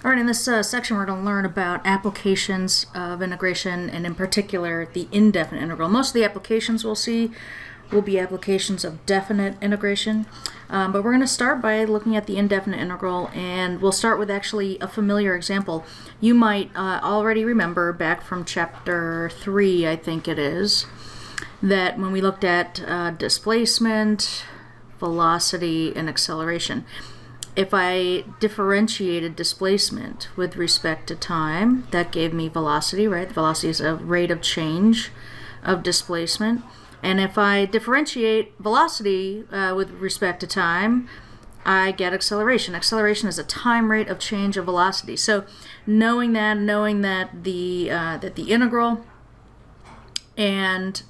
All right, in this section we're going to learn about applications of integration, and in particular the indefinite integral. Most of the applications we'll see will be applications of definite integration, but we're going to start by looking at the indefinite integral, and we'll start with actually a familiar example. You might already remember back from chapter 3, I think it is, that when we looked at displacement, velocity, and acceleration, if I differentiated displacement with respect to time, that gave me velocity, right? Velocity is a rate of change of displacement. And if I differentiate velocity with respect to time, I get acceleration. Acceleration is a time rate of change of velocity. So knowing that the integral and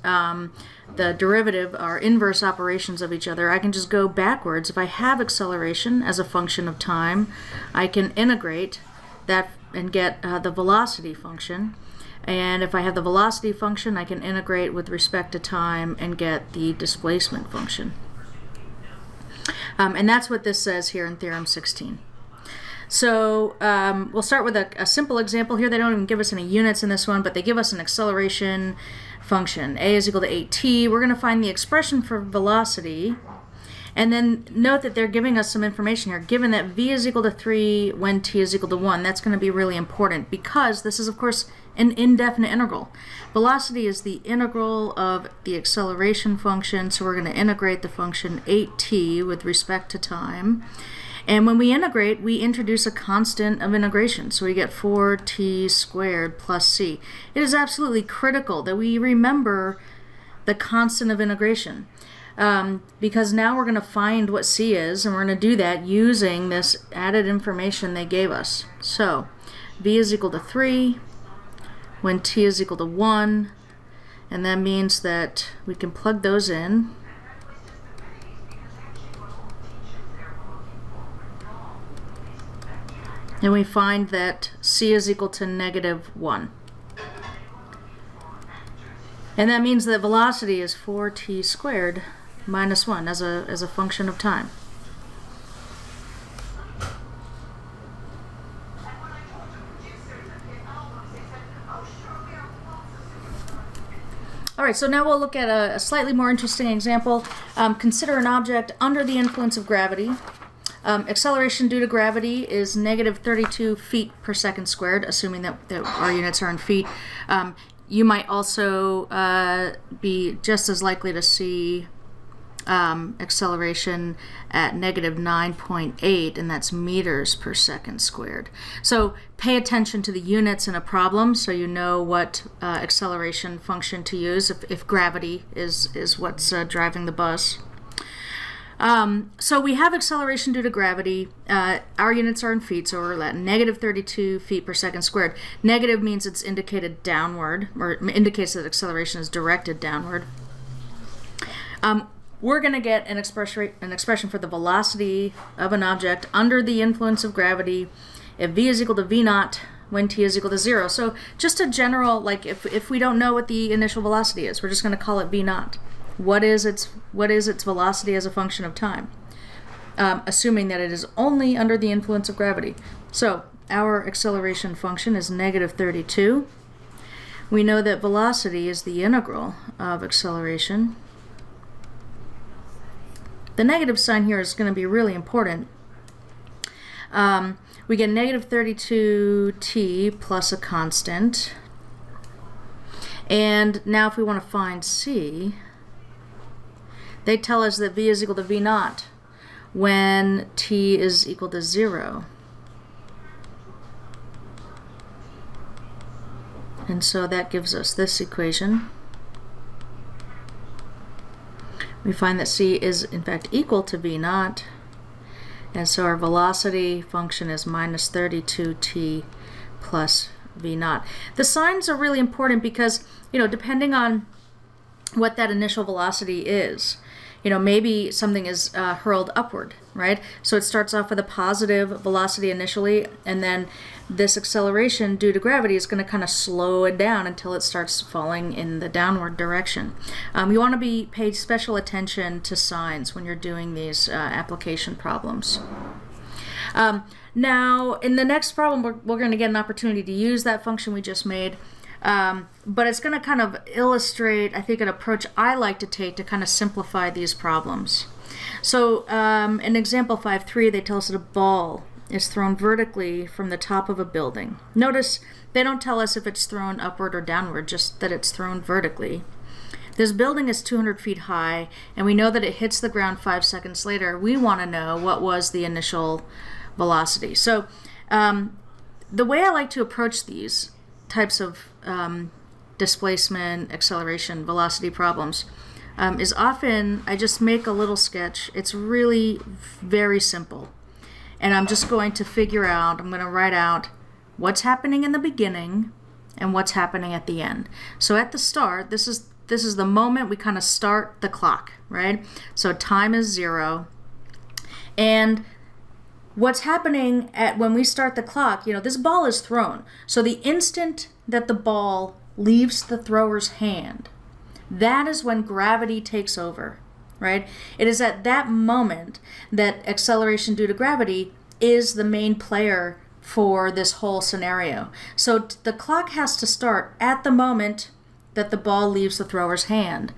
the derivative are inverse operations of each other, I can just go backwards. If I have acceleration as a function of time, I can integrate that and get the velocity function. And if I have the velocity function, I can integrate with respect to time and get the displacement function. And that's what this says here in Theorem 16. So we'll start with a simple example here. They don't even give us any units in this one, but they give us an acceleration function. A is equal to 8t. We're going to find the expression for velocity. And then note that they're giving us some information here. Given that v is equal to 3 when t is equal to 1, that's going to be really important because this is, of course, an indefinite integral. Velocity is the integral of the acceleration function, so we're going to integrate the function 8t with respect to time. And when we integrate, we introduce a constant of integration. So we get 4t squared plus c. It is absolutely critical that we remember the constant of integration. Because now we're going to find what c is, and we're going to do that using this added information they gave us. So v is equal to 3 when t is equal to 1, and that means that we can plug those in. And we find that c is equal to -1. And that means that velocity is 4t squared minus 1 as a function of time. All right, so now we'll look at a slightly more interesting example. Consider an object under the influence of gravity. Acceleration due to gravity is -32 feet per second squared, assuming that our units are in feet. You might also be just as likely to see acceleration at -9.8, and that's meters per second squared. So pay attention to the units in a problem so you know what acceleration function to use if gravity is what's driving the bus. So we have acceleration due to gravity. Our units are in feet, so we're at -32 feet per second squared. Negative means it's indicated downward, or indicates that acceleration is directed downward. We're going to get an expression for the velocity of an object under the influence of gravity if v is equal to v naught when t is equal to 0. So just a general, like if we don't know what the initial velocity is, we're just going to call it v naught. What is its velocity as a function of time? Assuming that it is only under the influence of gravity. So our acceleration function is -32. We know that velocity is the integral of acceleration. The negative sign here is going to be really important. We get -32t plus a constant. And now if we want to find c, they tell us that v is equal to v naught when t is equal to 0. And so that gives us this equation. We find that c is in fact equal to v naught, and so our velocity function is -32t plus v naught. The signs are really important because, depending on what that initial velocity is, maybe something is hurled upward, right? So it starts off with a positive velocity initially, and then this acceleration due to gravity is going to kind of slow it down until it starts falling in the downward direction. You want to pay special attention to signs when you're doing these application problems. Now, in the next problem, we're going to get an opportunity to use that function we just made. But it's going to kind of illustrate, I think, an approach I like to take to kind of simplify these problems. So in example 5.3, they tell us that a ball is thrown vertically from the top of a building. Notice they don't tell us if it's thrown upward or downward, just that it's thrown vertically. This building is 200 feet high, and we know that it hits the ground 5 seconds later. We want to know what was the initial velocity. So the way I like to approach these types of displacement, acceleration, velocity problems is often I just make a little sketch. It's really very simple. And I'm just going to figure out, I'm going to write out what's happening in the beginning and what's happening at the end. So at the start, this is the moment we kind of start the clock, right? So time is 0. And what's happening when we start the clock, this ball is thrown. So the instant that the ball leaves the thrower's hand, that is when gravity takes over, right? It is at that moment that acceleration due to gravity is the main player for this whole scenario. So the clock has to start at the moment that the ball leaves the thrower's hand.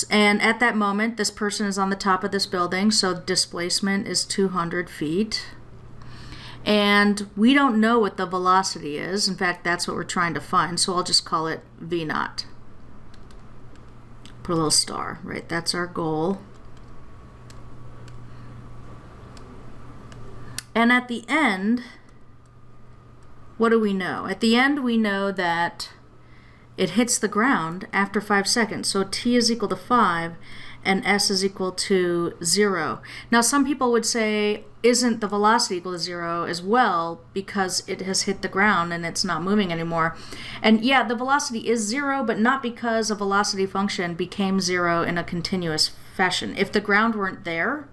And at that moment, this person is on the top of this building, so displacement is 200 feet. And we don't know what the velocity is. In fact, that's what we're trying to find, so I'll just call it V0. Put a little star, right? That's our goal. And at the end, what do we know? At the end, we know that it hits the ground after 5 seconds. So t is equal to 5 and s is equal to 0. Now, some people would say, isn't the velocity equal to 0 as well because it has hit the ground and it's not moving anymore? And yeah, the velocity is 0, but not because a velocity function became 0 in a continuous fashion. If the ground weren't there,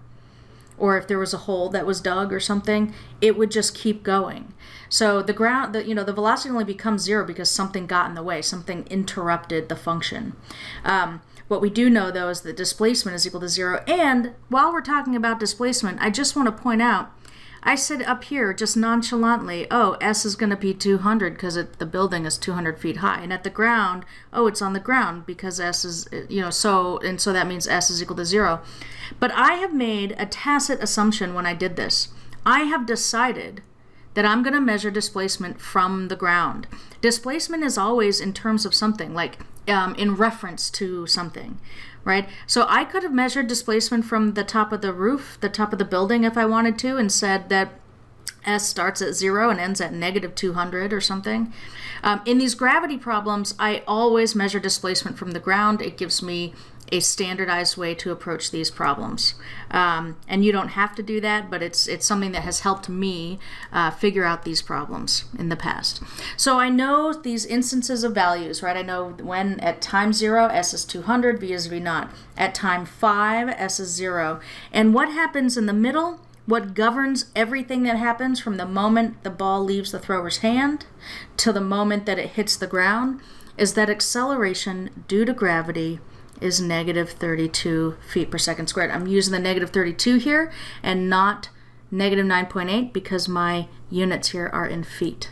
or if there was a hole that was dug or something, it would just keep going. So the ground, the velocity only becomes 0 because something got in the way, something interrupted the function. What we do know, though, is that displacement is equal to 0. And while we're talking about displacement, I just want to point out, I said up here just nonchalantly, oh, s is going to be 200 because the building is 200 feet high. And at the ground, oh, it's on the ground because s is, so that means s is equal to 0. But I have made a tacit assumption when I did this. I have decided that I'm going to measure displacement from the ground. Displacement is always in terms of something, like in reference to something, right? So I could have measured displacement from the top of the roof, the top of the building if I wanted to, and said that s starts at 0 and ends at negative 200 or something. In these gravity problems, I always measure displacement from the ground. It gives me a standardized way to approach these problems. And you don't have to do that, but it's something that has helped me figure out these problems in the past. So I know these instances of values, right? I know when at time 0, s is 200, v is v0. At time 5, s is 0. And what happens in the middle, what governs everything that happens from the moment the ball leaves the thrower's hand to the moment that it hits the ground, is that acceleration due to gravity is negative 32 feet per second squared. I'm using the negative 32 here and not negative 9.8 because my units here are in feet.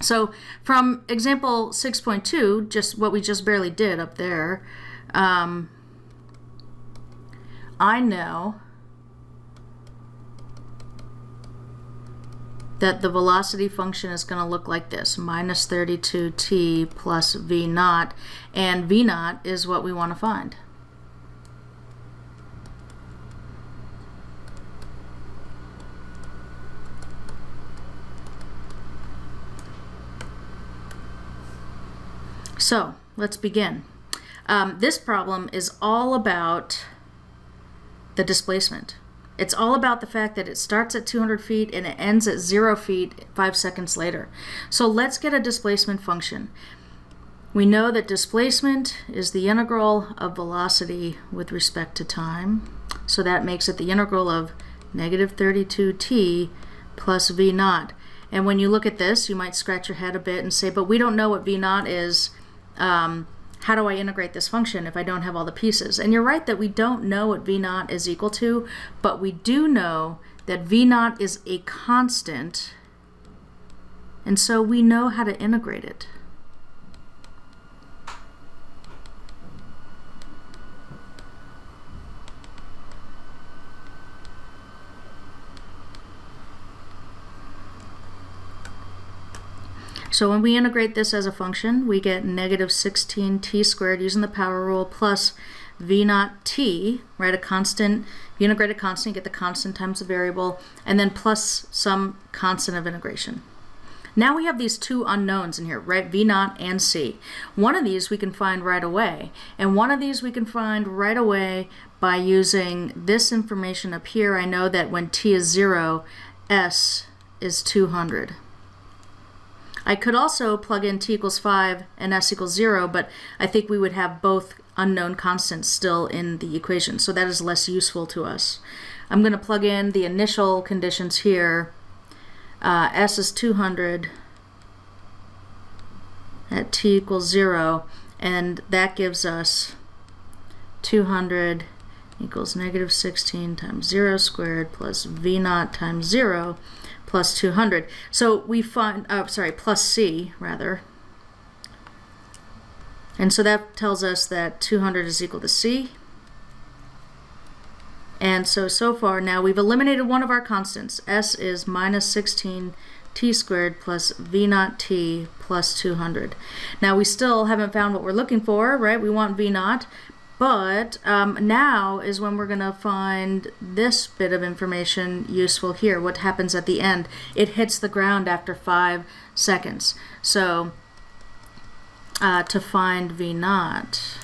So from example 6.2, just what we just barely did up there, I know that the velocity function is going to look like this, minus 32t plus v0, and v0 is what we want to find. So let's begin. This problem is all about the displacement. It's all about the fact that it starts at 200 feet and it ends at 0 feet 5 seconds later. So let's get a displacement function. We know that displacement is the integral of velocity with respect to time. So that makes it the integral of negative 32t plus v0. And when you look at this, you might scratch your head a bit and say, but we don't know what v0 is. How do I integrate this function if I don't have all the pieces? And you're right that we don't know what v0 is equal to, but we do know that v naught is a constant, and so we know how to integrate it. So when we integrate this as a function, we get negative 16t squared using the power rule plus v naught t, right? A constant, you integrate a constant, you get the constant times the variable, and then plus some constant of integration. Now we have these two unknowns in here, right? V naught and c. One of these we can find right away, and one of these we can find right away by using this information up here. I know that when t is 0, s is 200. I could also plug in t equals 5 and s equals 0, but I think we would have both unknown constants still in the equation, so that is less useful to us. I'm going to plug in the initial conditions here. S is 200 at t equals 0, and that gives us 200 equals negative 16 times 0 squared plus v naught times 0 plus 200. So we find, plus c rather. And so that tells us that 200 is equal to c. And so far now we've eliminated one of our constants. S is minus 16 t squared plus v naught t plus 200. Now we still haven't found what we're looking for, right? We want v naught. But now is when we're going to find this bit of information useful here. What happens at the end? It hits the ground after 5 seconds. So to find v naught,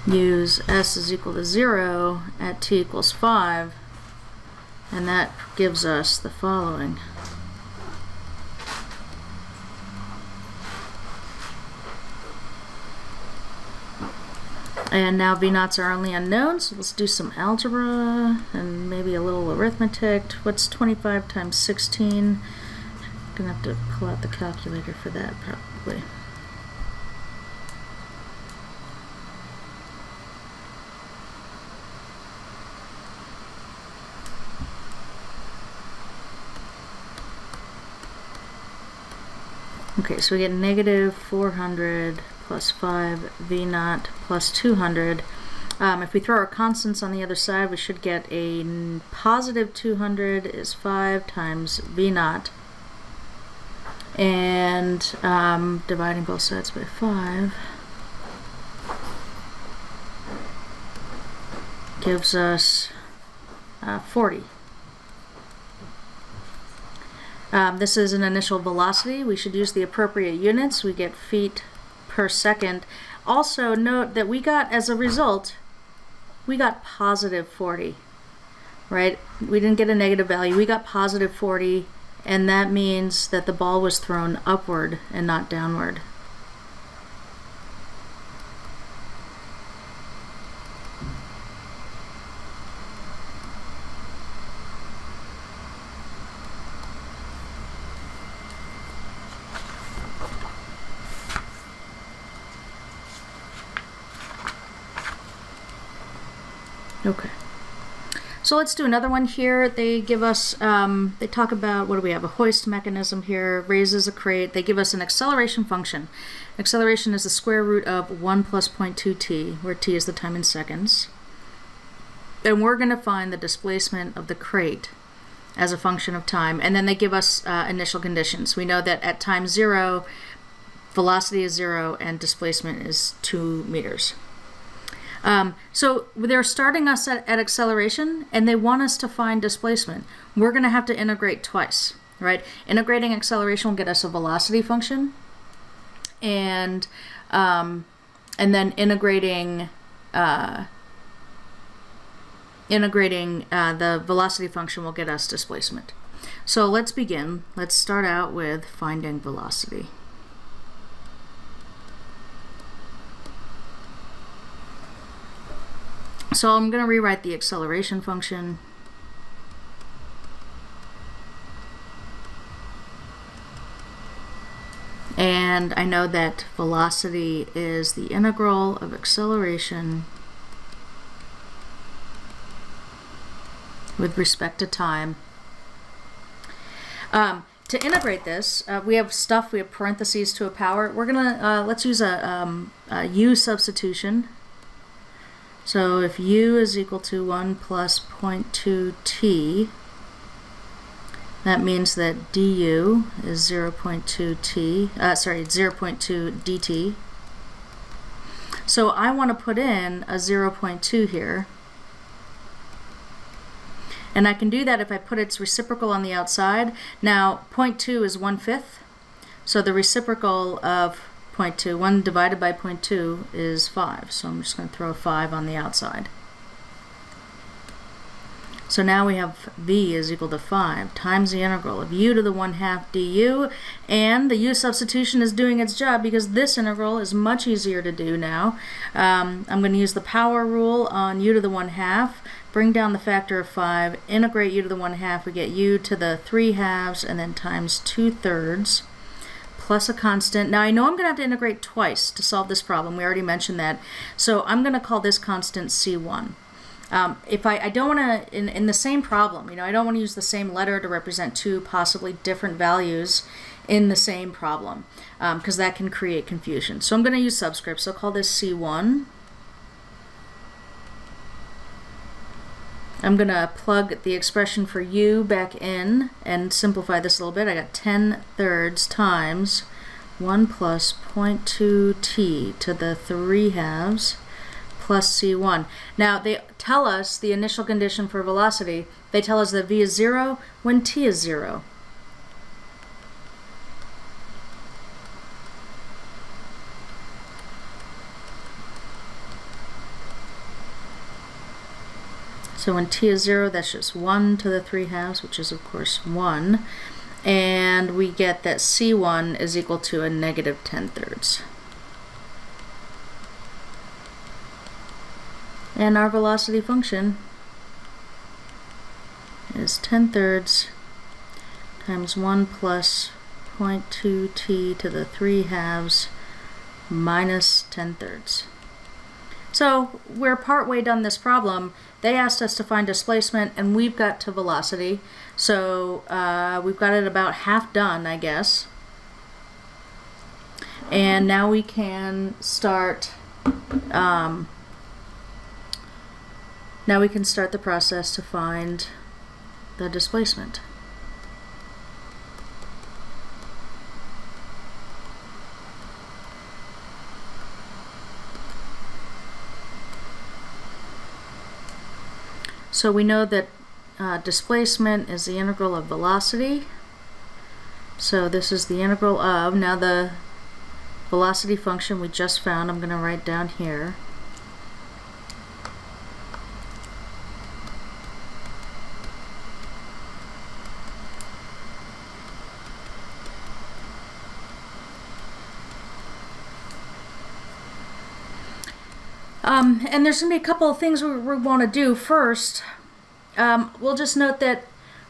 use s is equal to 0 at t equals 5, and that gives us the following. And now v naughts are only unknown, so let's do some algebra and maybe a little arithmetic. What's 25 times 16? I'm gonna have to pull out the calculator for that probably. Okay, so we get negative 400 plus 5 v naught plus 200. If we throw our constants on the other side, we should get a positive 200 is 5 times v naught. And dividing both sides by 5 gives us 40. This is an initial velocity. We should use the appropriate units. We get feet per second. Also note that we got, as a result, we got positive 40, right? We didn't get a negative value. We got positive 40, and that means that the ball was thrown upward and not downward. Okay, so let's do another one here. They give us, they talk about, what do we have, a hoist mechanism here, raises a crate. They give us an acceleration function. Acceleration is the square root of 1 plus 0.2t, where t is the time in seconds. And we're going to find the displacement of the crate as a function of time. And then they give us initial conditions. We know that at time 0, velocity is 0 and displacement is 2 meters. So they're starting us at acceleration, and they want us to find displacement. We're going to have to integrate twice, right? Integrating acceleration will get us a velocity function, and then integrating the velocity function will get us displacement. So let's begin. Let's start out with finding velocity. So I'm going to rewrite the acceleration function. And And I know that velocity is the integral of acceleration with respect to time. To integrate this, we have parentheses to a power. We're gonna, let's use a u substitution. So if u is equal to 1 plus 0.2t, that means that du is 0.2t, 0.2 dt. So I want to put in a 0.2 here. And I can do that if I put its reciprocal on the outside. Now, 0.2 is 1/5. So the reciprocal of 0.2, 1 divided by 0.2 is 5. So I'm just going to throw a 5 on the outside. So now we have v is equal to 5 times the integral of u to the 1/2 du. And the u substitution is doing its job because this integral is much easier to do now. I'm going to use the power rule on u to the 1/2. Bring down the factor of 5, integrate u to the 1/2, we get u to the 3/2, and then times 2/3, plus a constant. Now I know I'm going to have to integrate twice to solve this problem. We already mentioned that. So I'm going to call this constant C1. If I don't want to, in the same problem, I don't want to use the same letter to represent two possibly different values in the same problem, because that can create confusion. So I'm going to use subscripts. So I'll call this C1. I'm going to plug the expression for u back in and simplify this a little bit. I got 10/3 times 1 plus 0.2t to the 3/2 plus c1. Now they tell us the initial condition for velocity. They tell us that v is 0 when t is 0. So when t is 0, that's just 1 to the 3/2, which is of course 1. And we get that c1 is equal to a negative 10/3. And our velocity function is 10/3 times 1 plus 0.2t to the 3/2 minus 10/3. So we're partway done this problem. They asked us to find displacement, and we've got to velocity. So we've got it about half done, I guess. And now we can start. Now we can start the process to find the displacement. So we know that displacement is the integral of velocity. So this is the integral of, now the velocity function we just found, I'm going to write down here. And there's going to be a couple of things we want to do. First, we'll just note that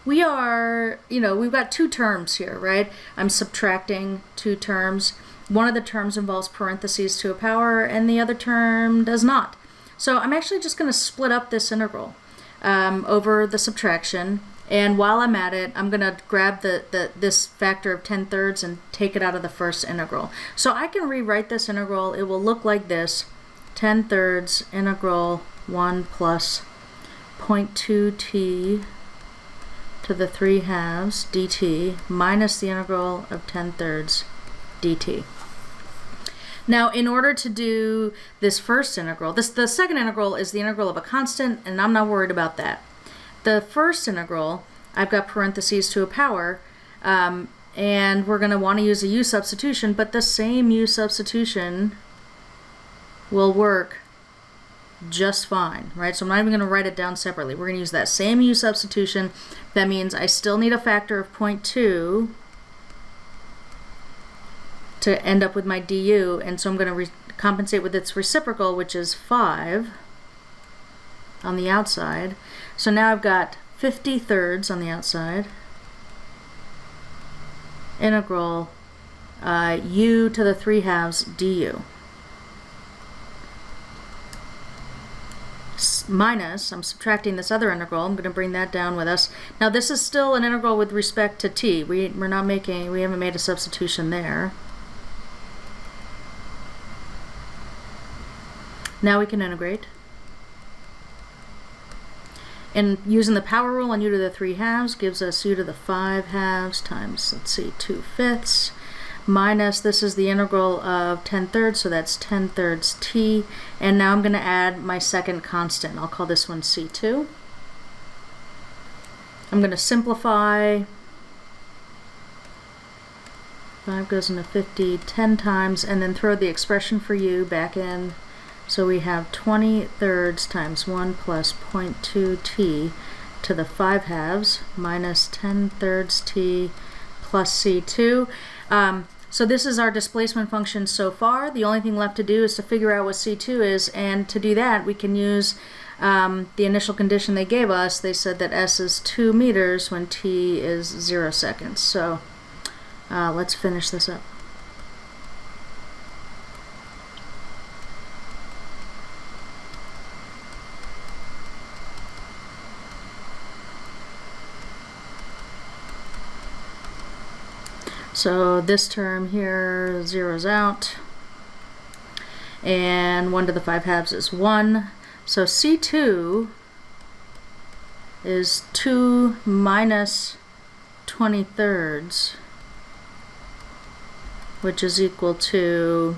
we are, we've got two terms here, right? I'm subtracting two terms. One of the terms involves parentheses to a power, and the other term does not. So I'm actually just going to split up this integral over the subtraction. And while I'm at it, I'm going to grab this factor of 10/3 and take it out of the first integral. So I can rewrite this integral. It will look like this. 10/3 integral 1 plus 0.2t to the 3/2 dt minus the integral of 10/3 dt. Now, in order to do this first integral, the second integral is the integral of a constant, and I'm not worried about that. The first integral, I've got parentheses to a power, and we're going to want to use a u substitution, but the same u substitution will work just fine, right? So I'm not even going to write it down separately. We're going to use that same u substitution. That means I still need a factor of 0.2 to end up with my du, and so I'm going to compensate with its reciprocal, which is 5 on the outside. So now I've got 50/3 on the outside, integral u to the 3/2 du. Minus, I'm subtracting this other integral, I'm going to bring that down with us. Now this is still an integral with respect to t. We haven't made a substitution there. Now we can integrate. And using the power rule on u to the 3/2 gives us u to the 5/2 times, let's see, 2/5 minus, this is the integral of 10/3, so that's 10/3 t. And now I'm going to add my second constant. I'll call this one c2. I'm going to simplify. 5 goes into 50 10 times, and then throw the expression for u back in. So we have 20/3 times 1 plus 0.2 t to the 5/2 minus 10/3 t plus c2. So this is our displacement function so far. The only thing left to do is to figure out what c2 is, and to do that we can use the initial condition they gave us. They said that s is 2 meters when t is 0 seconds. So let's finish this up. So this term here zeroes out, and 1 to the 5/2 is 1. So c2 is 2 minus 20/3, which is equal to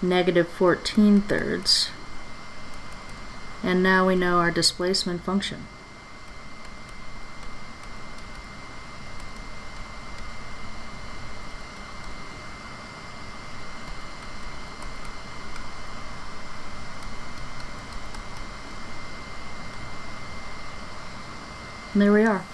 negative 14/3. And now we know our displacement function. And there we are.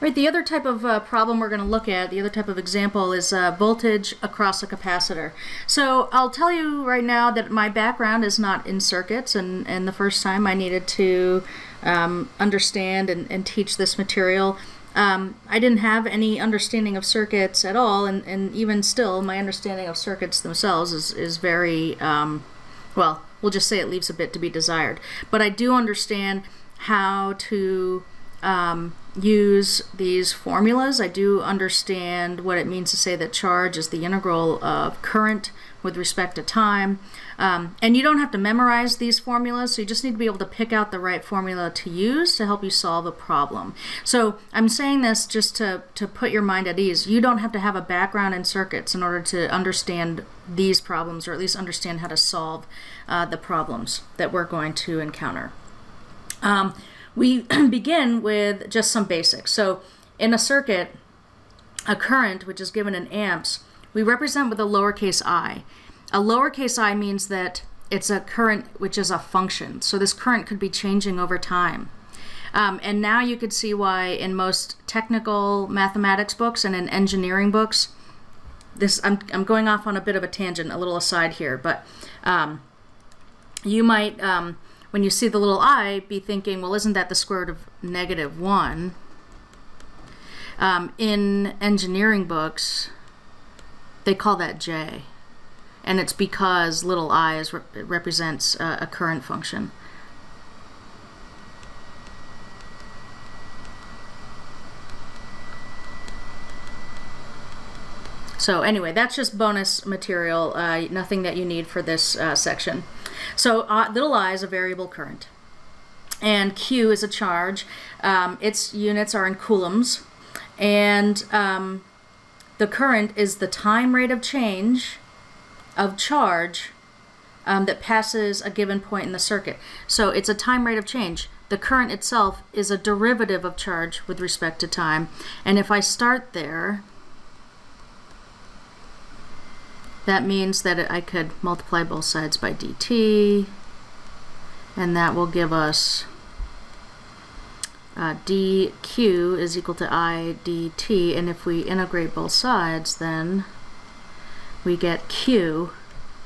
Right, the other type of problem we're going to look at, the other type of example is voltage across a capacitor. So I'll tell you right now that my background is not in circuits, and the first time I needed to understand and teach this material, I didn't have any understanding of circuits at all, and even still my understanding of circuits themselves is very, well, we'll just say it leaves a bit to be desired. But I do understand how to use these formulas. I do understand what it means to say that charge is the integral of current with respect to time. And you don't have to memorize these formulas, so you just need to be able to pick out the right formula to use to help you solve a problem. So I'm saying this just to put your mind at ease. You don't have to have a background in circuits in order to understand these problems, or at least understand how to solve the problems that we're going to encounter. We begin with just some basics. So in a circuit, a current, which is given in amps, we represent with a lowercase I. A lowercase I means that it's a current which is a function. So this current could be changing over time. And now you could see why in most technical mathematics books and in engineering books, I'm going off on a bit of a tangent, a little aside here, but you might, when you see the little I, be thinking, well, isn't that the square root of -1? In engineering books, they call that J. And it's because little I represents a current function. So anyway, that's just bonus material, nothing that you need for this section. So little I is a variable current, and Q is a charge. Its units are in coulombs, and the current is the time rate of change of charge that passes a given point in the circuit. So it's a time rate of change. The current itself is a derivative of charge with respect to time, and if I start there, that means that I could multiply both sides by dt, and that will give us dq is equal to I dt, and if we integrate both sides, then we get q.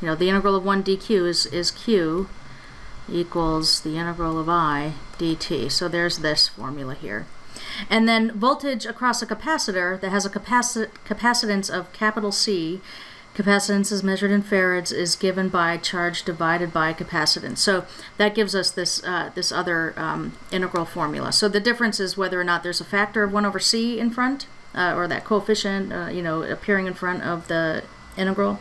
You know, the integral of 1 dq is q equals the integral of I dt. So there's this formula here. And then voltage across a capacitor that has a capacitance of capital C, capacitance is measured in farads, is given by charge divided by capacitance. So that gives us this this other integral formula. So the difference is whether or not there's a factor of 1 over c in front, or that coefficient appearing in front of the integral.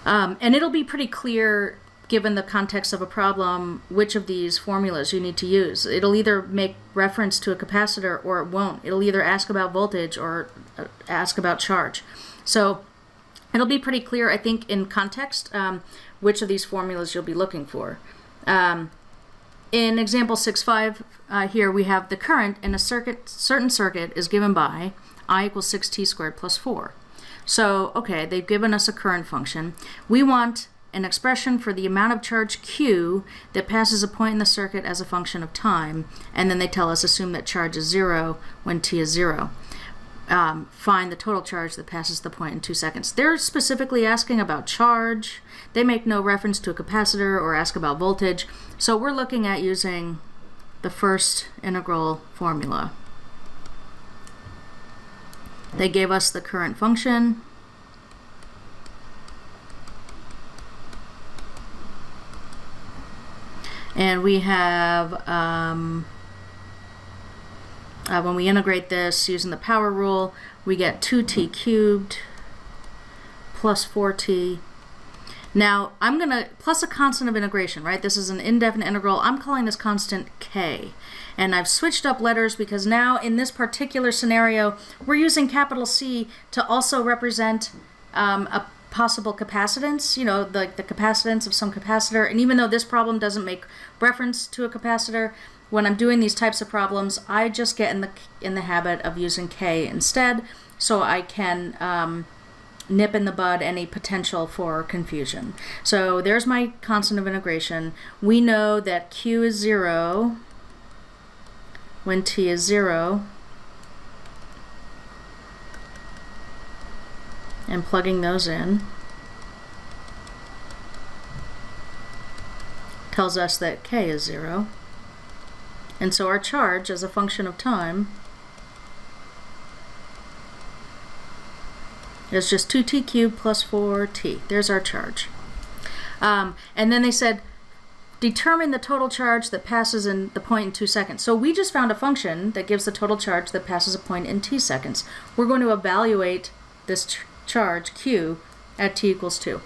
And it'll be pretty clear, given the context of a problem, which of these formulas you need to use. It'll either make reference to a capacitor or it won't. It'll either ask about voltage or ask about charge. So it'll be pretty clear, I think, in context, which of these formulas you'll be looking for. In example 6.5, here we have the current in a certain circuit is given by I equals 6t squared plus 4. So, okay, they've given us a current function. We want an expression for the amount of charge Q that passes a point in the circuit as a function of time, and then they tell us assume that charge is 0 when t is 0. Find the total charge that passes the point in 2 seconds. They're specifically asking about charge. They make no reference to a capacitor or ask about voltage. So we're looking at using the first integral formula. They gave us the current function. And we have, when we integrate this using the power rule, we get 2t cubed plus 4t. Now, I'm going to, plus a constant of integration, right? This is an indefinite integral. I'm calling this constant k. And I've switched up letters because now in this particular scenario, we're using capital C to also represent a possible capacitance, like the capacitance of some capacitor. And even though this problem doesn't make reference to a capacitor, when I'm doing these types of problems, I just get in the habit of using k instead, so I can nip in the bud any potential for confusion. So there's my constant of integration. We know that Q is 0 when t is 0. And plugging those in tells us that k is 0. And so our charge as a function of time is just 2t cubed plus 4t. There's our charge. And then they said, determine the total charge that passes in the point in 2 seconds. So we just found a function that gives the total charge that passes a point in t seconds. We're going to evaluate this charge, Q, at t equals 2.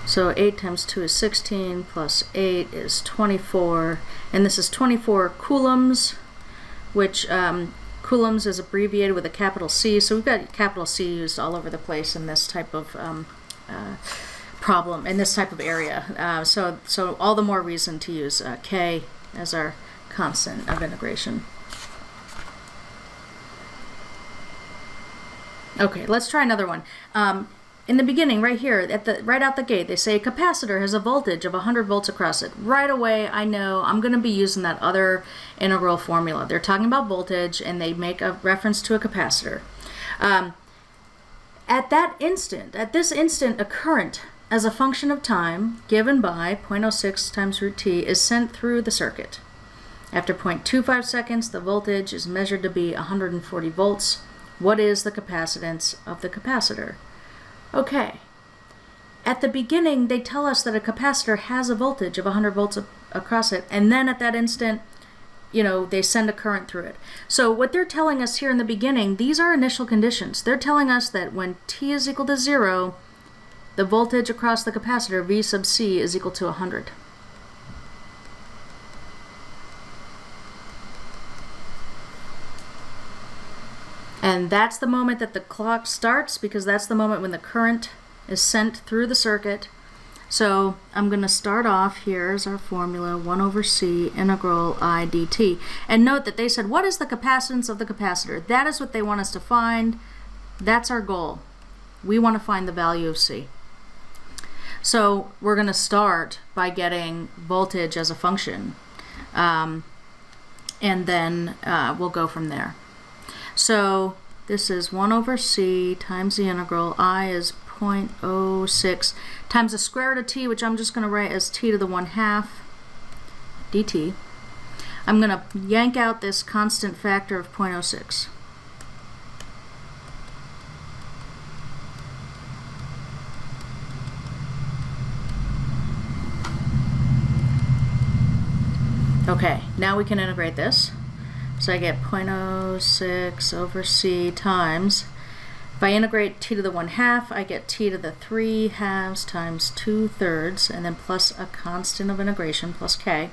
So 8 times 2 is 16, plus 8 is 24, and this is 24 coulombs, which coulombs is abbreviated with a capital C, so we've got capital C used all over the place in this type of problem, in this type of area. So all the more reason to use K as our constant of integration. Okay, let's try another one. In the beginning, right here, right out the gate, they say a capacitor has a voltage of 100 volts across it. Right away, I know I'm going to be using that other integral formula. They're talking about voltage, and they make a reference to a capacitor. At this instant, a current as a function of time given by 0.06 times root t is sent through the circuit. After 0.25 seconds, the voltage is measured to be 140 volts. What is the capacitance of the capacitor? Okay, at the beginning they tell us that a capacitor has a voltage of 100 volts across it, and then at that instant, they send a current through it. So what they're telling us here in the beginning, these are initial conditions. They're telling us that when t is equal to 0, the voltage across the capacitor, V sub c, is equal to 100. And that's the moment that the clock starts, because that's the moment when the current is sent through the circuit. So I'm going to start off here as our formula, 1 over c integral I dt. And note that they said, what is the capacitance of the capacitor? That is what they want us to find. That's our goal. We want to find the value of c. So we're going to start by getting voltage as a function, and then we'll go from there. So this is 1 over c times the integral. I is 0.06 times the square root of t, which I'm just going to write as t to the 1/2 dt. I'm going to yank out this constant factor of 0.06. Okay, now we can integrate this. So I get 0.06 over c times, if I integrate t to the 1/2, I get t to the 3/2 times 2/3, and then plus a constant of integration, plus k.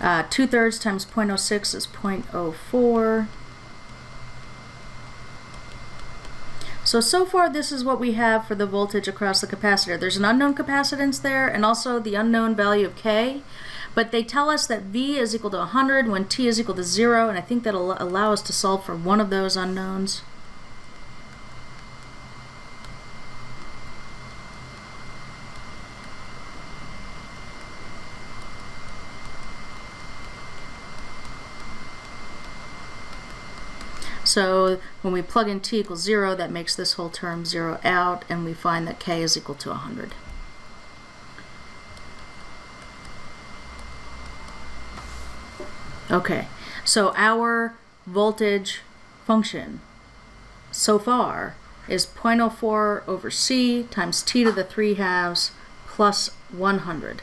2/3 times 0.06 is 0.04. So far this is what we have for the voltage across the capacitor. There's an unknown capacitance there and also the unknown value of K, but they tell us that V is equal to 100 when T is equal to 0, and I think that'll allow us to solve for one of those unknowns. So when we plug in t equals 0, that makes this whole term 0 out, and we find that k is equal to 100. Okay, so our voltage function so far is 0.04 over c times t to the 3/2 plus 100.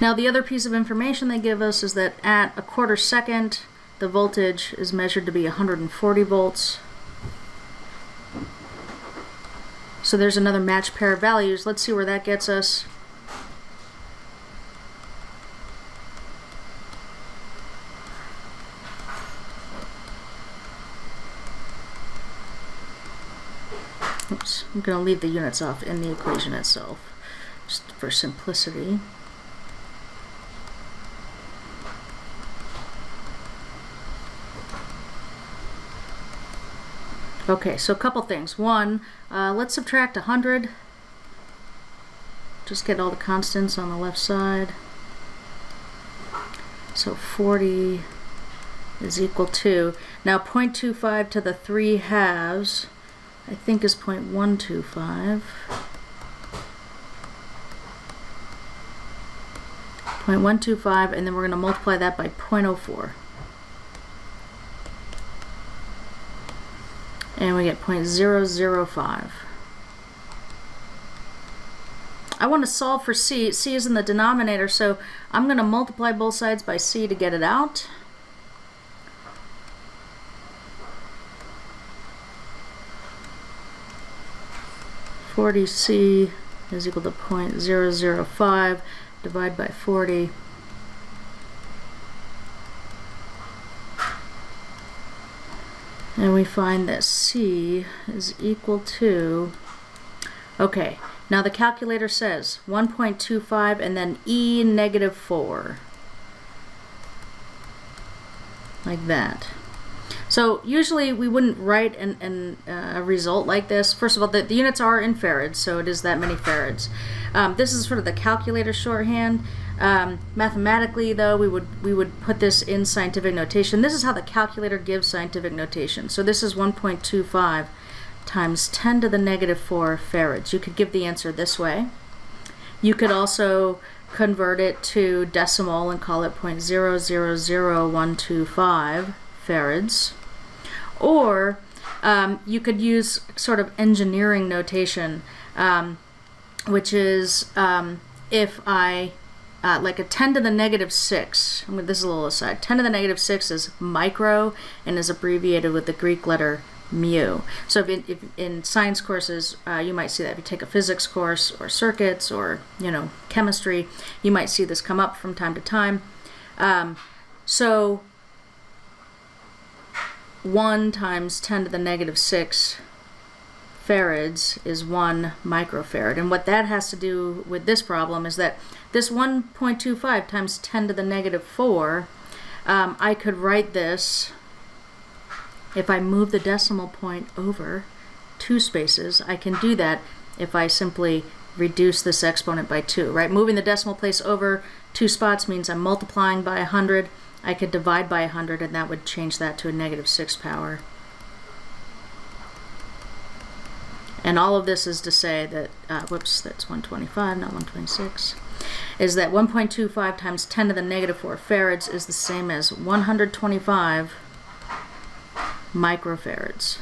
Now the other piece of information they give us is that at a quarter second the voltage is measured to be 140 volts. So there's another matched pair of values. Let's see where that gets us. Oops, I'm going to leave the units off in the equation itself, just for simplicity. Okay, so a couple things. One, let's subtract 100. Just get all the constants on the left side. So 40 is equal to, now 0.25 to the 3/2 I think is 0.125. 0.125, and then we're going to multiply that by 0.04. And we get 0.005. I want to solve for c. C is in the denominator, so I'm going to multiply both sides by c to get it out. C is equal to 0.005. Divide by 40. And we find that C is equal to, okay, now the calculator says 1.25 and then E negative 4. Like that. So usually we wouldn't write a result like this. First of all, the units are in farads, so it is that many farads. This is sort of the calculator shorthand. Mathematically, though, we would put this in scientific notation. This is how the calculator gives scientific notation. So this is 1.25 times 10 to the negative 4 farads. You could give the answer this way. You could also convert it to decimal and call it 0.000125 farads. Or you could use sort of engineering notation, which is if I like a 10 to the negative 6, this is a little aside, 10 to the negative 6 is micro and is abbreviated with the Greek letter mu. So if in science courses, you might see that if you take a physics course or circuits or, chemistry, you might see this come up from time to time. So 1 times 10 to the negative 6 farads is 1 microfarad. And what that has to do with this problem is that this 1.25 times 10 to the negative 4, I could write this, if I move the decimal point over 2 spaces, I can do that if I simply reduce this exponent by 2, right? Moving the decimal place over 2 spots means I'm multiplying by 100. I could divide by 100, and that would change that to a negative 6 power. And all of this is to say that, whoops, that's 125, not 126, is that 1.25 times 10 to the negative 4 farads is the same as 125 microfarads.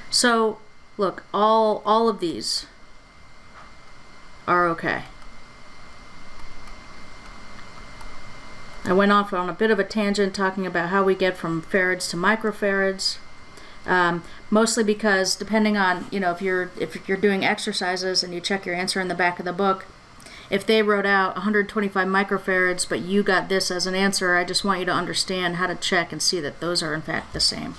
So, look, all of these are okay. I went off on a bit of a tangent talking about how we get from farads to microfarads, mostly because depending on, if you're doing exercises and you check your answer in the back of the book, if they wrote out 125 microfarads but you got this as an answer, I just want you to understand how to check and see that those are in fact the same.